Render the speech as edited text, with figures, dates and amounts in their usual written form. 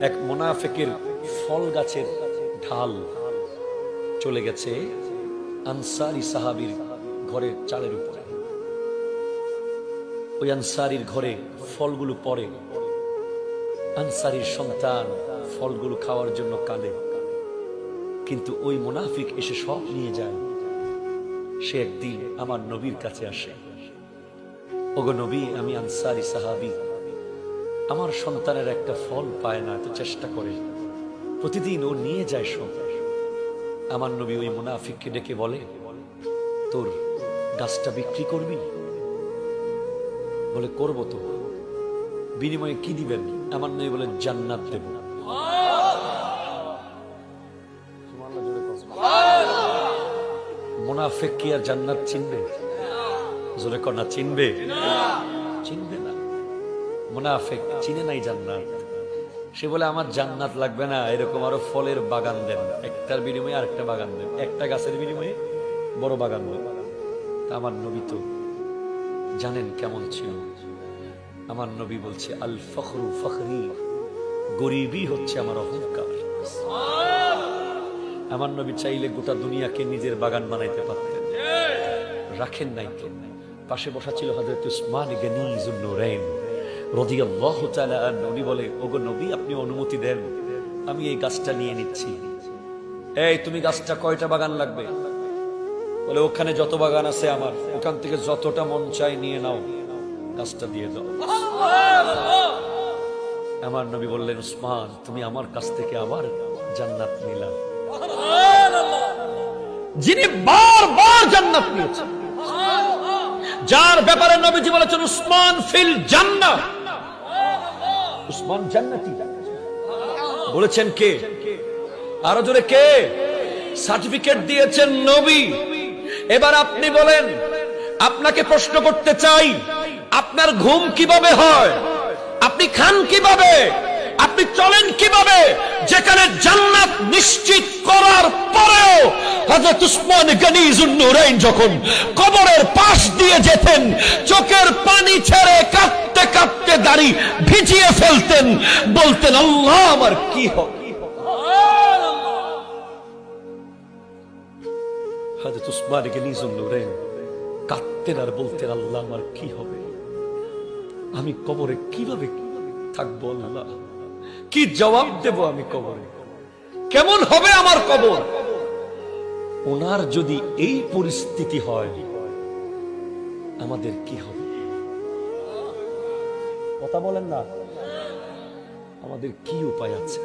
এক মুনাফিকের ফল গাছের ঢাল চলে গেছে আনসারী সাহাবীর ঘরের চালের উপরে। ওই আনসারীর ঘরে ফলগুলো পড়ে, আনসারীর সন্তান ফলগুলো খাওয়ার জন্য কাঁদে, কিন্তু ওই মুনাফিক এসে সব নিয়ে যায়। সে একদিন আমার নবীর কাছে আসে, ওগো নবী, আমি আনসারী সাহাবী, আমার সন্তানের একটা ফল পায় না, এত চেষ্টা করে, প্রতিদিন ও নিয়ে যায় সব। আমার নবী ওই মুনাফিককে ডেকে বলে, তোর গাছটা বিক্রি করবি? বলে, করবো তো। বিনিময়ে কি দিবেন? আমার নবী বলে, জান্নাত দেব। মুনাফিক কি আর জান্নাত চিনবে? জোরে কন্যা চিনবে? চিনবে না। মুনাফিক চিনে নাই জান্নাত। সে বলে, আমার জান্নাত লাগবে না, এরকম আরো ফলের বাগান দেন, একটার বিনিময়ে আরেকটা বাগান দেন, একটা গাছের বিনিময়ে বড় বাগান দেন। তা আমার নবী তো জানেন কেমন ছিল। আমার নবী বলছে, আল ফখরু ফখরি, গরিবই হচ্ছে আমার অহংকার। আমার নবী চাইলে গোটা দুনিয়াকে নিজের বাগান বানাইতে পারতেন, রাখেন নাই তো। পাশে বসা ছিল হযরত উসমান গনি যুন্নুরাইন রাদিয়াল্লাহু তাআলা আনহু। উনি বলে, ওগো নবী, আপনি অনুমতি দেন, আমি এই গাছটা নিয়ে নিচ্ছি। এই, তুমি গাছটা কয়টা বাগান লাগবে? বলে, ওখানে যত বাগান আছে আমার, ওখান থেকে যতটা মন চাই নিয়ে নাও, গাছটা দিয়ে দাও। আমার নবী বললেন, উসমান, তুমি আমার কাছ থেকে আবার জান্নাত নিলা। যিনি বারবার জান্নাত নিয়েছেন, যার ব্যাপারে নবীজি বলেছেন উসমান ফিল জান্নাহ, উসমান জান্নাতি, বলেছেন কে? আরো জোরে কে? সার্টিফিকেট দিয়েছেন নবী। এবার আপনি বলেন, আপনাকে প্রশ্ন করতে চাই, আপনার ঘুম কিভাবে হয়? আপনি খান কিভাবে? আপনি চলেন কিভাবে, যেখানে জান্নাত নিশ্চিত করার পরেও হযরত উসমান গনি যুন্নুরাইন যখন কবরের পাশ দিয়ে যেতেন, চোখের পানি ছেড়ে কাঁদতে কাঁদতে দাড়ি ভিজিয়ে ফেলতেন, বলতেন, আল্লাহ আমার কি হবে? হযরত উসমান গনি যুন্নুরাইন কাঁদতেন আর বলতেন, আল্লাহ আমার কি হবে? আমি কবরে কিভাবে থাকবো? আল্লাহ, কি জবাব দেব আমি কবরে? কেমন হবে আমার কবর? ওনার যদি এই পরিস্থিতি হয়, আমাদের কি হবে? কথা বলেন না, আমাদের কি উপায় আছে?